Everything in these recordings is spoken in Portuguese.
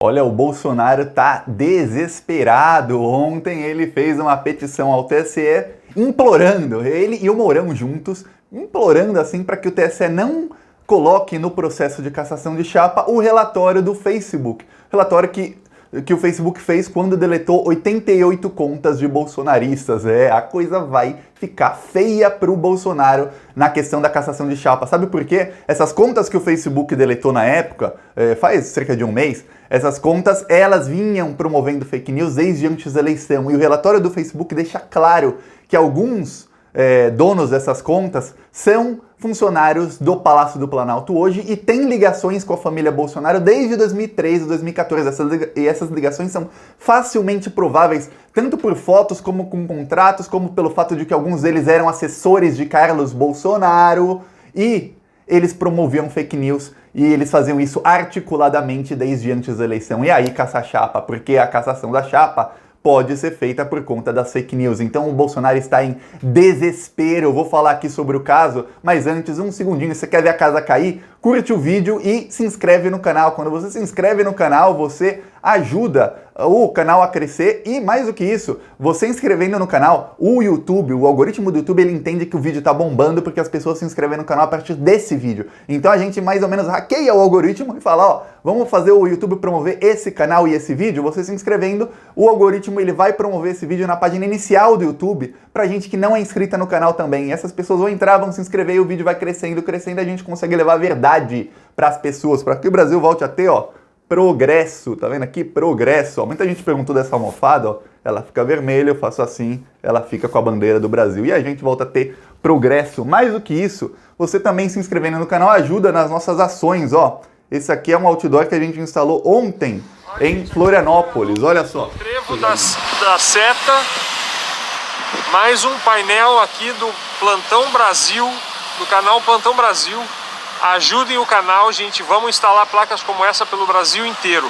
Olha, o Bolsonaro tá desesperado. Ontem ele fez uma petição ao TSE implorando, ele e o Mourão juntos, implorando assim para que o TSE não coloque no processo de cassação de chapa o relatório do Facebook. Relatório que o Facebook fez quando deletou 88 contas de bolsonaristas. A coisa vai ficar feia pro Bolsonaro na questão da cassação de chapa. Sabe por quê? Essas contas que o Facebook deletou na época, faz cerca de um mês, essas contas, elas vinham promovendo fake news desde antes da eleição. E o relatório do Facebook deixa claro que alguns donos dessas contas são funcionários do Palácio do Planalto hoje e têm ligações com a família Bolsonaro desde 2013, 2014. Essas ligações são facilmente prováveis, tanto por fotos como com contratos, como pelo fato de que alguns deles eram assessores de Carlos Bolsonaro e eles promoviam fake news e eles faziam isso articuladamente desde antes da eleição. E aí caça a chapa, porque a cassação da chapa pode ser feita por conta das fake news. Então o Bolsonaro está em desespero. Eu vou falar aqui sobre o caso, mas antes, um segundinho, você quer ver a casa cair? Curte o vídeo e se inscreve no canal. Quando você se inscreve no canal, você ajuda o canal a crescer e, mais do que isso, você inscrevendo no canal, o YouTube, o algoritmo do YouTube, ele entende que o vídeo está bombando porque as pessoas se inscrevem no canal a partir desse vídeo. Então a gente mais ou menos hackeia o algoritmo e fala, ó, vamos fazer o YouTube promover esse canal e esse vídeo. Você se inscrevendo, o algoritmo ele vai promover esse vídeo na página inicial do YouTube pra gente que não é inscrita no canal também. E essas pessoas vão entrar, vão se inscrever e o vídeo vai crescendo, crescendo, a gente consegue levar a verdade para as pessoas, para que o Brasil volte a ter, ó, progresso. Tá vendo aqui? Progresso. Ó, muita gente perguntou dessa almofada, ó, ela fica vermelha, eu faço assim, ela fica com a bandeira do Brasil e a gente volta a ter progresso. Mais do que isso, você também se inscrevendo no canal ajuda nas nossas ações, ó. Esse aqui é um outdoor que a gente instalou ontem em Florianópolis, olha só. Trevo da Seta, mais um painel aqui do Plantão Brasil, do canal Plantão Brasil. Ajudem o canal, gente, vamos instalar placas como essa pelo Brasil inteiro.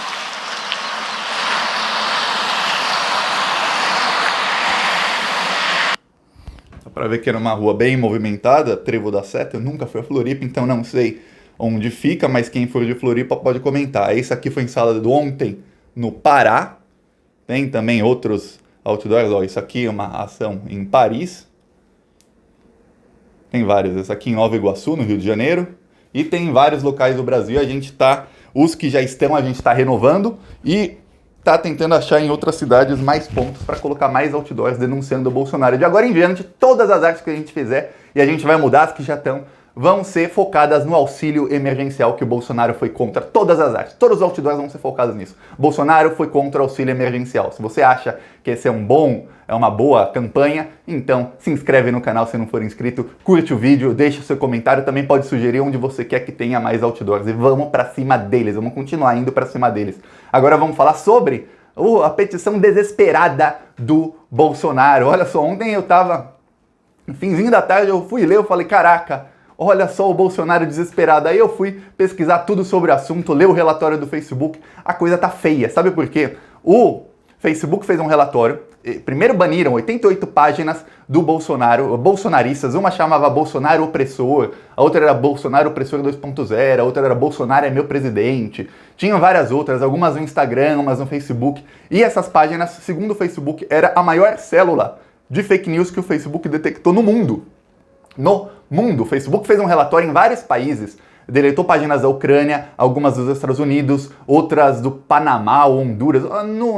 Dá pra ver que era uma rua bem movimentada, Trevo da Seta. Eu nunca fui a Floripa, então não sei onde fica, mas quem for de Floripa pode comentar. Esse aqui foi instalado ontem no Pará. Tem também outros outdoors, ó, isso aqui é uma ação em Paris. Tem vários, esse aqui em Nova Iguaçu, no Rio de Janeiro. E tem vários locais do Brasil, os que já estão, a gente está renovando e está tentando achar em outras cidades mais pontos para colocar mais outdoors denunciando o Bolsonaro. De agora em diante, todas as artes que a gente fizer, e a gente vai mudar as que já estão, vão ser focadas no auxílio emergencial que o Bolsonaro foi contra. Todas as artes, todos os outdoors vão ser focados nisso. Bolsonaro foi contra o auxílio emergencial. Se você acha que esse é uma boa campanha, então se inscreve no canal se não for inscrito, curte o vídeo, deixa o seu comentário, também pode sugerir onde você quer que tenha mais outdoors. E vamos pra cima deles, vamos continuar indo pra cima deles. Agora vamos falar sobre a petição desesperada do Bolsonaro. Olha só, ontem eu tava, no finzinho da tarde, eu fui ler, eu falei, caraca, olha só o Bolsonaro desesperado. Aí eu fui pesquisar tudo sobre o assunto, ler o relatório do Facebook. A coisa tá feia. Sabe por quê? O Facebook fez um relatório. Primeiro baniram 88 páginas do Bolsonaro, bolsonaristas. Uma chamava Bolsonaro opressor, a outra era Bolsonaro opressor 2.0, a outra era Bolsonaro é meu presidente. Tinham várias outras, algumas no Instagram, umas no Facebook. E essas páginas, segundo o Facebook, era a maior célula de fake news que o Facebook detectou no mundo. No mundo. O Facebook fez um relatório em vários países, deletou páginas da Ucrânia, algumas dos Estados Unidos, outras do Panamá, Honduras,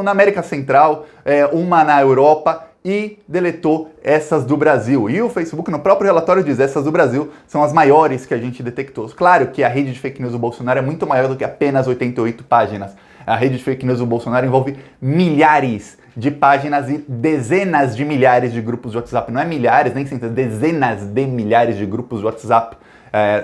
na América Central, uma na Europa e deletou essas do Brasil. E o Facebook no próprio relatório diz, essas do Brasil são as maiores que a gente detectou. Claro que a rede de fake news do Bolsonaro é muito maior do que apenas 88 páginas. A rede de fake news do Bolsonaro envolve milhares de páginas e dezenas de milhares de grupos de WhatsApp. Não é milhares, nem centenas, dezenas de milhares de grupos de WhatsApp.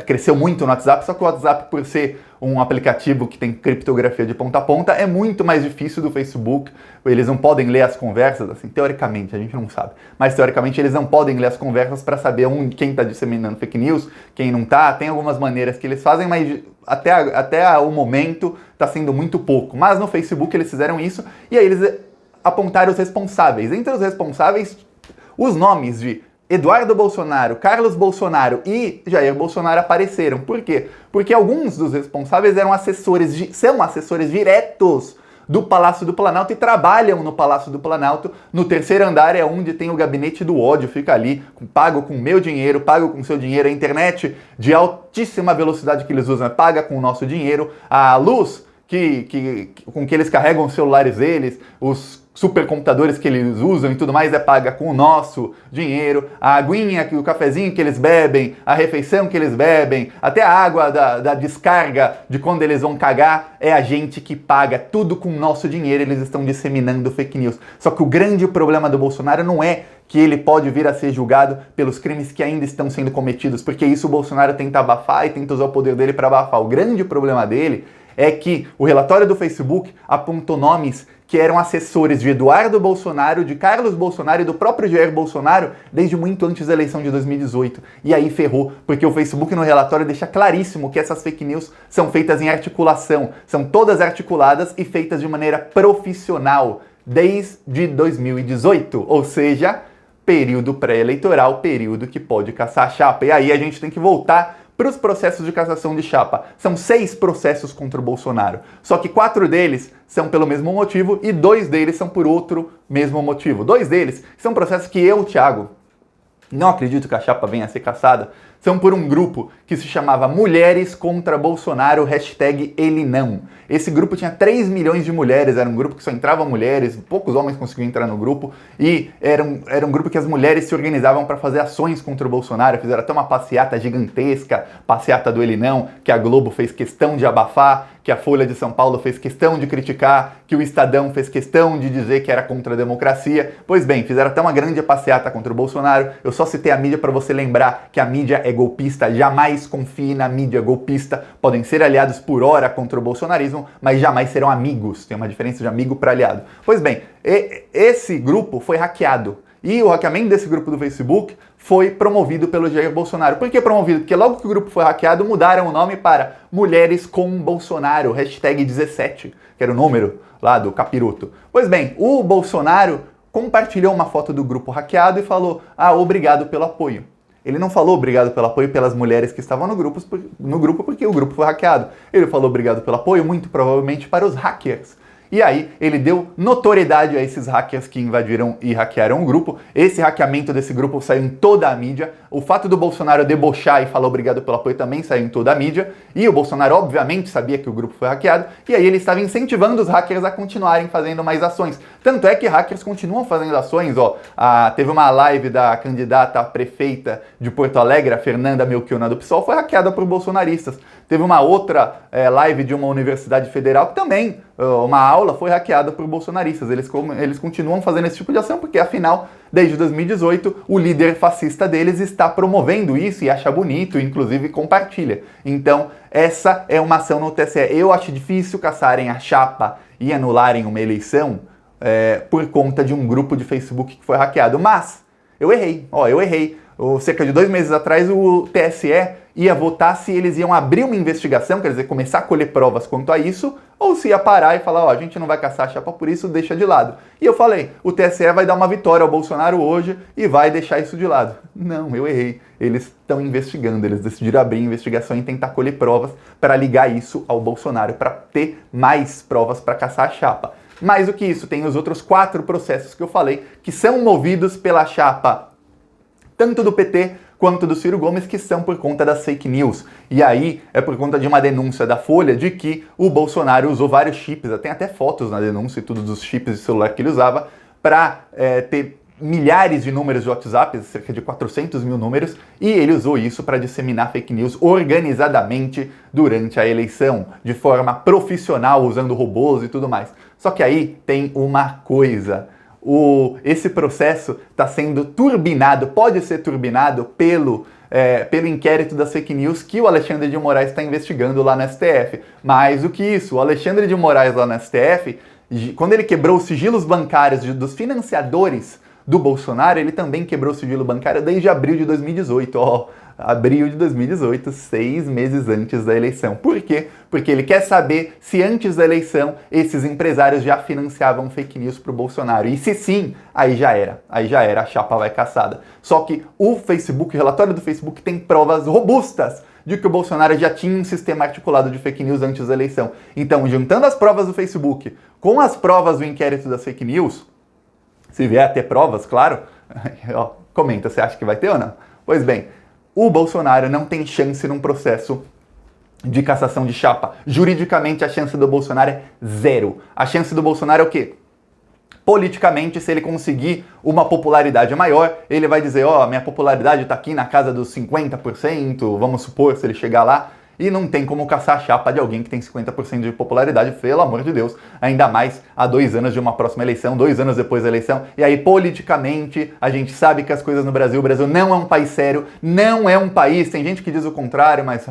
Cresceu muito no WhatsApp, só que o WhatsApp, por ser um aplicativo que tem criptografia de ponta a ponta, é muito mais difícil do Facebook. Eles não podem ler as conversas, assim, teoricamente, a gente não sabe. Mas teoricamente eles não podem ler as conversas para saber quem está disseminando fake news, quem não está. Tem algumas maneiras que eles fazem, mas até o momento está sendo muito pouco. Mas no Facebook eles fizeram isso e aí eles apontaram os responsáveis. Entre os responsáveis, os nomes de Eduardo Bolsonaro, Carlos Bolsonaro e Jair Bolsonaro apareceram. Por quê? Porque alguns dos responsáveis são assessores diretos do Palácio do Planalto e trabalham no Palácio do Planalto. No terceiro andar é onde tem o gabinete do ódio, fica ali, pago com meu dinheiro, pago com seu dinheiro, a internet de altíssima velocidade que eles usam é paga com o nosso dinheiro, a luz com que eles carregam os celulares deles, os supercomputadores que eles usam e tudo mais é paga com o nosso dinheiro, a aguinha, o cafezinho que eles bebem, a refeição que eles bebem, até a água da descarga de quando eles vão cagar, é a gente que paga tudo com o nosso dinheiro. Eles estão disseminando fake news. Só que o grande problema do Bolsonaro não é que ele pode vir a ser julgado pelos crimes que ainda estão sendo cometidos, porque isso o Bolsonaro tenta abafar e tenta usar o poder dele para abafar. O grande problema dele é que o relatório do Facebook apontou nomes que eram assessores de Eduardo Bolsonaro, de Carlos Bolsonaro e do próprio Jair Bolsonaro desde muito antes da eleição de 2018. E aí ferrou, porque o Facebook no relatório deixa claríssimo que essas fake news são feitas em articulação, são todas articuladas e feitas de maneira profissional desde 2018, ou seja, período pré-eleitoral, período que pode caçar a chapa. E aí a gente tem que voltar para os processos de cassação de chapa. São 6 processos contra o Bolsonaro. Só que 4 deles são pelo mesmo motivo e 2 deles são por outro mesmo motivo. 2 deles são processos que eu, Thiago, não acredito que a chapa venha a ser cassada. São por um grupo que se chamava Mulheres contra Bolsonaro, #EleNão. Esse grupo tinha 3 milhões de mulheres, era um grupo que só entravam mulheres, poucos homens conseguiam entrar no grupo, e era um grupo que as mulheres se organizavam para fazer ações contra o Bolsonaro, fizeram até uma passeata gigantesca, passeata do EleNão, que a Globo fez questão de abafar, que a Folha de São Paulo fez questão de criticar, que o Estadão fez questão de dizer que era contra a democracia. Pois bem, fizeram até uma grande passeata contra o Bolsonaro. Eu só citei a mídia para você lembrar que a mídia é golpista, jamais confie na mídia golpista. Podem ser aliados por hora contra o bolsonarismo, mas jamais serão amigos. Tem uma diferença de amigo para aliado. Pois bem, esse grupo foi hackeado. E o hackeamento desse grupo do Facebook foi promovido pelo Jair Bolsonaro. Por que promovido? Porque logo que o grupo foi hackeado, mudaram o nome para Mulheres com Bolsonaro, #17, que era o número lá do capiroto. Pois bem, o Bolsonaro compartilhou uma foto do grupo hackeado e falou: obrigado pelo apoio. Ele não falou obrigado pelo apoio pelas mulheres que estavam no grupo porque o grupo foi hackeado. Ele falou obrigado pelo apoio, muito provavelmente para os hackers. E aí ele deu notoriedade a esses hackers que invadiram e hackearam o grupo. Esse hackeamento desse grupo saiu em toda a mídia. O fato do Bolsonaro debochar e falar obrigado pelo apoio também saiu em toda a mídia. E o Bolsonaro obviamente sabia que o grupo foi hackeado. E aí ele estava incentivando os hackers a continuarem fazendo mais ações. Tanto é que hackers continuam fazendo ações. Teve uma live da candidata a prefeita de Porto Alegre, a Fernanda Melchiona do PSOL, foi hackeada por bolsonaristas. Teve uma outra live de uma universidade federal que também, uma aula, foi hackeada por bolsonaristas. Eles continuam fazendo esse tipo de ação porque, afinal, desde 2018, o líder fascista deles está promovendo isso e acha bonito, inclusive compartilha. Então, essa é uma ação no TSE. Eu acho difícil caçarem a chapa e anularem uma eleição por conta de um grupo de Facebook que foi hackeado. Mas, eu errei. Cerca de 2 meses atrás, o TSE ia votar se eles iam abrir uma investigação, quer dizer, começar a colher provas quanto a isso, ou se ia parar e falar, a gente não vai caçar a chapa por isso, deixa de lado. E eu falei, o TSE vai dar uma vitória ao Bolsonaro hoje e vai deixar isso de lado. Não, eu errei. Eles estão investigando, eles decidiram abrir a investigação e tentar colher provas para ligar isso ao Bolsonaro, para ter mais provas para caçar a chapa. Mais do que isso, tem os outros 4 processos que eu falei, que são movidos pela chapa tanto do PT quanto do Ciro Gomes, que são por conta das fake news. E aí é por conta de uma denúncia da Folha de que o Bolsonaro usou vários chips, tem até fotos na denúncia e tudo dos chips de celular que ele usava, para ter milhares de números de WhatsApp, cerca de 400 mil números, e ele usou isso para disseminar fake news organizadamente durante a eleição, de forma profissional, usando robôs e tudo mais. Só que aí tem uma coisa. Esse processo está sendo turbinado, pode ser turbinado pelo inquérito das fake news que o Alexandre de Moraes está investigando lá no STF. Mais do que isso, o Alexandre de Moraes lá no STF, quando ele quebrou os sigilos bancários dos financiadores do Bolsonaro, ele também quebrou o sigilo bancário desde abril de 2018. Abril de 2018, 6 meses antes da eleição. Por quê? Porque ele quer saber se antes da eleição esses empresários já financiavam fake news para o Bolsonaro. E se sim, aí já era, a chapa vai caçada. Só que o relatório do Facebook tem provas robustas de que o Bolsonaro já tinha um sistema articulado de fake news antes da eleição. Então, juntando as provas do Facebook com as provas do inquérito das fake news, se vier a ter provas, claro, comenta, você acha que vai ter ou não? Pois bem, o Bolsonaro não tem chance num processo de cassação de chapa. Juridicamente, a chance do Bolsonaro é zero. A chance do Bolsonaro é o quê? Politicamente, se ele conseguir uma popularidade maior, ele vai dizer, minha popularidade está aqui na casa dos 50%, vamos supor, se ele chegar lá, e não tem como caçar a chapa de alguém que tem 50% de popularidade, pelo amor de Deus, ainda mais há 2 anos de uma próxima eleição, 2 anos depois da eleição, e aí politicamente a gente sabe que as coisas no Brasil, o Brasil não é um país sério, não é um país, tem gente que diz o contrário, mas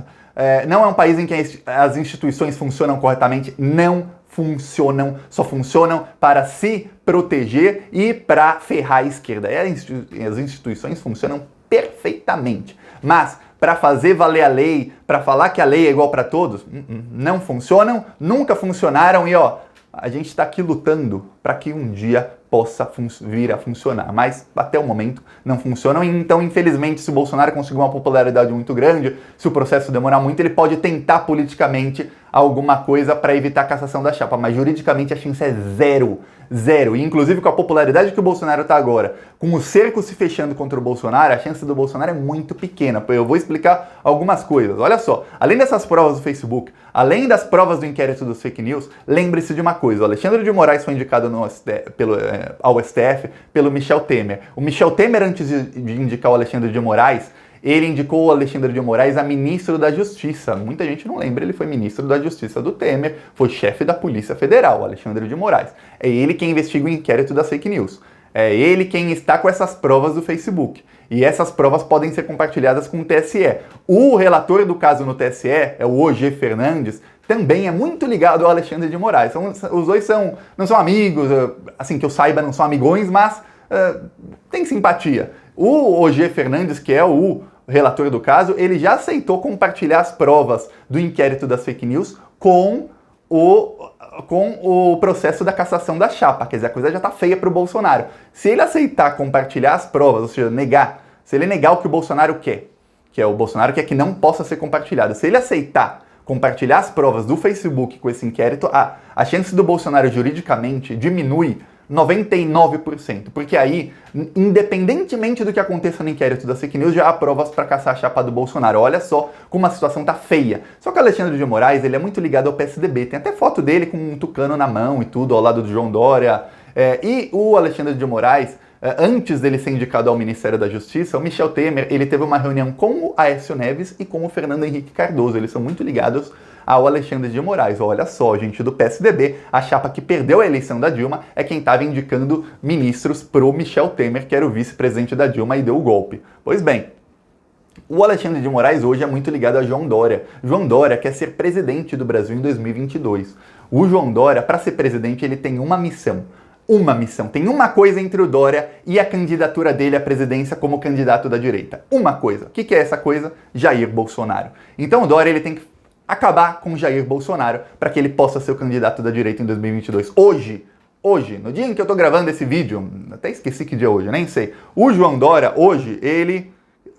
não é um país em que as instituições funcionam corretamente, não funcionam, só funcionam para se proteger e para ferrar a esquerda. As instituições funcionam perfeitamente, mas para fazer valer a lei, para falar que a lei é igual para todos, não funcionam, nunca funcionaram e a gente está aqui lutando para que um dia possa vir a funcionar, mas até o momento não funcionam, então infelizmente se o Bolsonaro conseguir uma popularidade muito grande, se o processo demorar muito, ele pode tentar politicamente alguma coisa para evitar a cassação da chapa, mas juridicamente a chance é zero. E inclusive com a popularidade que o Bolsonaro está agora, com o cerco se fechando contra o Bolsonaro, a chance do Bolsonaro é muito pequena. Eu vou explicar algumas coisas. Olha só, além dessas provas do Facebook, além das provas do inquérito dos fake news, lembre-se de uma coisa, o Alexandre de Moraes foi indicado ao STF pelo Michel Temer. O Michel Temer, antes de indicar o Alexandre de Moraes, ele indicou o Alexandre de Moraes a ministro da Justiça. Muita gente não lembra, ele foi ministro da Justiça do Temer, foi chefe da Polícia Federal, o Alexandre de Moraes. É ele quem investiga o inquérito das fake news. É ele quem está com essas provas do Facebook. E essas provas podem ser compartilhadas com o TSE. O relator do caso no TSE, é o OG Fernandes, também é muito ligado ao Alexandre de Moraes. Os dois não são amigos, assim que eu saiba, não são amigões, mas tem simpatia. O OG Fernandes, que é o relator do caso, ele já aceitou compartilhar as provas do inquérito das fake news com o processo da cassação da chapa. Quer dizer, a coisa já está feia para o Bolsonaro. Se ele aceitar compartilhar as provas, ou seja, se ele negar o que o Bolsonaro quer, que é o Bolsonaro quer que não possa ser compartilhado, se ele aceitar compartilhar as provas do Facebook com esse inquérito, a chance do Bolsonaro juridicamente diminui 99%, porque aí, independentemente do que aconteça no inquérito da fake news, já há provas para caçar a chapa do Bolsonaro. Olha só como a situação tá feia. Só que o Alexandre de Moraes, ele é muito ligado ao PSDB, tem até foto dele com um tucano na mão e tudo, ao lado do João Dória. E o Alexandre de Moraes, antes dele ser indicado ao Ministério da Justiça, o Michel Temer, ele teve uma reunião com o Aécio Neves e com o Fernando Henrique Cardoso. Eles são muito ligados ao Alexandre de Moraes. Olha só, gente, do PSDB, a chapa que perdeu a eleição da Dilma é quem estava indicando ministros pro Michel Temer, que era o vice-presidente da Dilma e deu o golpe. Pois bem, o Alexandre de Moraes hoje é muito ligado a João Dória. João Dória quer ser presidente do Brasil em 2022. O João Dória, para ser presidente, ele tem uma missão. Tem uma coisa entre o Dória e a candidatura dele à presidência como candidato da direita. Uma coisa. O que é essa coisa? Jair Bolsonaro. Então o Dória ele tem que acabar com Jair Bolsonaro para que ele possa ser o candidato da direita em 2022. Hoje, no dia em que eu tô gravando esse vídeo, até esqueci que dia é hoje, nem sei. O João Dória, hoje,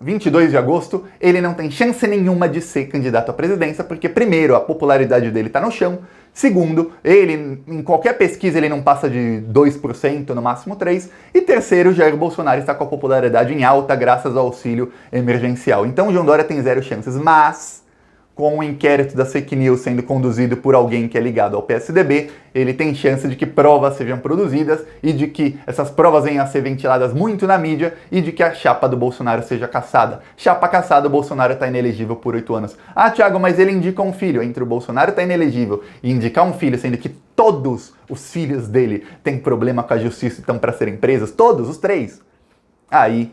22 de agosto, ele não tem chance nenhuma de ser candidato à presidência, porque primeiro, a popularidade dele tá no chão, segundo, ele, em qualquer pesquisa, ele não passa de 2%, no máximo 3%, e terceiro, Jair Bolsonaro está com a popularidade em alta graças ao auxílio emergencial. Então o João Dória tem 0 chances, mas com o inquérito das fake news sendo conduzido por alguém que é ligado ao PSDB, ele tem chance de que provas sejam produzidas e de que essas provas venham a ser ventiladas muito na mídia e de que a chapa do Bolsonaro seja cassada. Chapa cassada, o Bolsonaro está inelegível por 8 anos. Ah, Thiago, mas ele indica um filho. Entre o Bolsonaro estar inelegível e indicar um filho, sendo que todos os filhos dele têm problema com a justiça e estão para serem presos, todos os 3, aí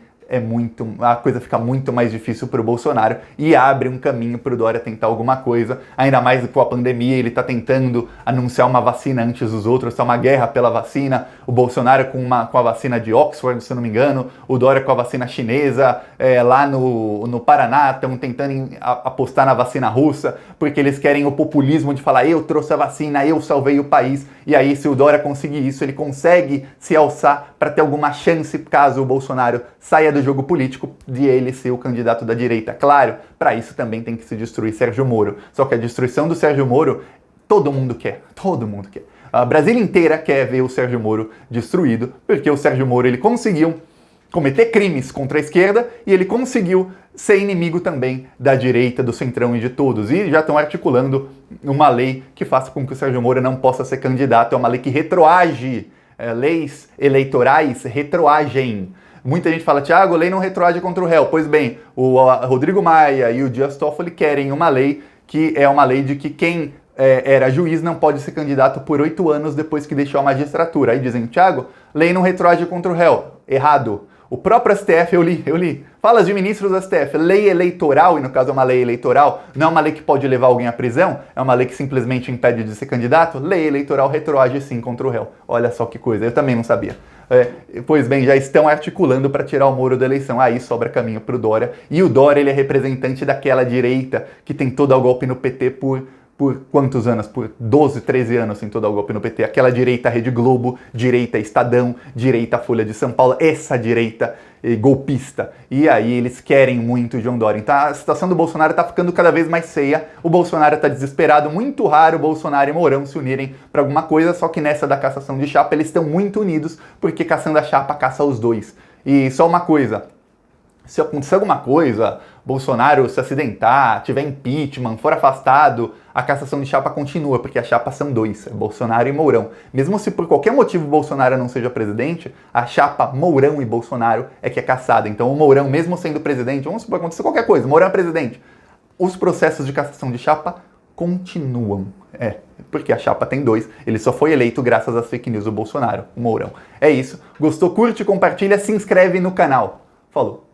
a coisa fica muito mais difícil para o Bolsonaro e abre um caminho para o Dória tentar alguma coisa, ainda mais com a pandemia. Ele está tentando anunciar uma vacina antes dos outros, está uma guerra pela vacina, o Bolsonaro com a vacina de Oxford, se não me engano, o Dória com a vacina chinesa, lá no Paraná estão tentando apostar na vacina russa, porque eles querem o populismo de falar: eu trouxe a vacina, eu salvei o país. E aí, se o Dória conseguir isso, ele consegue se alçar para ter alguma chance, caso o Bolsonaro saia do jogo político, de ele ser o candidato da direita. Claro, para isso também tem que se destruir Sérgio Moro. Só que a destruição do Sérgio Moro, todo mundo quer. Todo mundo quer. A Brasília inteira quer ver o Sérgio Moro destruído, porque o Sérgio Moro, ele conseguiu cometer crimes contra a esquerda e ele conseguiu ser inimigo também da direita, do centrão e de todos. E já estão articulando uma lei que faça com que o Sérgio Moro não possa ser candidato. É uma lei que retroage. Leis eleitorais retroagem. Muita gente fala: Thiago, a lei não retroage contra o réu. Pois bem, o Rodrigo Maia e o Dias Toffoli querem uma lei que é uma lei de que quem era juiz não pode ser candidato por 8 anos depois que deixou a magistratura. Aí dizem: Thiago, lei não retroage contra o réu. Errado. O próprio STF, eu li. Fala de ministros do STF, lei eleitoral, e no caso é uma lei eleitoral, não é uma lei que pode levar alguém à prisão, é uma lei que simplesmente impede de ser candidato. Lei eleitoral retroage sim contra o réu. Olha só que coisa, eu também não sabia. Pois bem, já estão articulando para tirar o Moro da eleição. Aí sobra caminho para o Dória. E o Dória, ele é representante daquela direita que tentou dar o golpe no PT por quantos anos? Por 12, 13 anos tentou dar o golpe no PT. Aquela direita Rede Globo, direita Estadão, direita Folha de São Paulo, essa direita golpista. E aí eles querem muito o João Dória. Então a situação do Bolsonaro está ficando cada vez mais feia. O Bolsonaro está desesperado. Muito raro o Bolsonaro e Mourão se unirem para alguma coisa, só que nessa da cassação de chapa eles estão muito unidos, porque caçando a chapa caça os dois. E só uma coisa: se acontecer alguma coisa, Bolsonaro se acidentar, tiver impeachment, for afastado, a cassação de chapa continua, porque as chapas são dois, Bolsonaro e Mourão. Mesmo se por qualquer motivo Bolsonaro não seja presidente, a chapa Mourão e Bolsonaro é que é cassada. Então o Mourão, mesmo sendo presidente, vamos supor, acontecer qualquer coisa, Mourão é presidente, os processos de cassação de chapa continuam. Porque a chapa tem dois, ele só foi eleito graças às fake news do Bolsonaro, o Mourão. É isso. Gostou? Curte, compartilha, se inscreve no canal. Falou!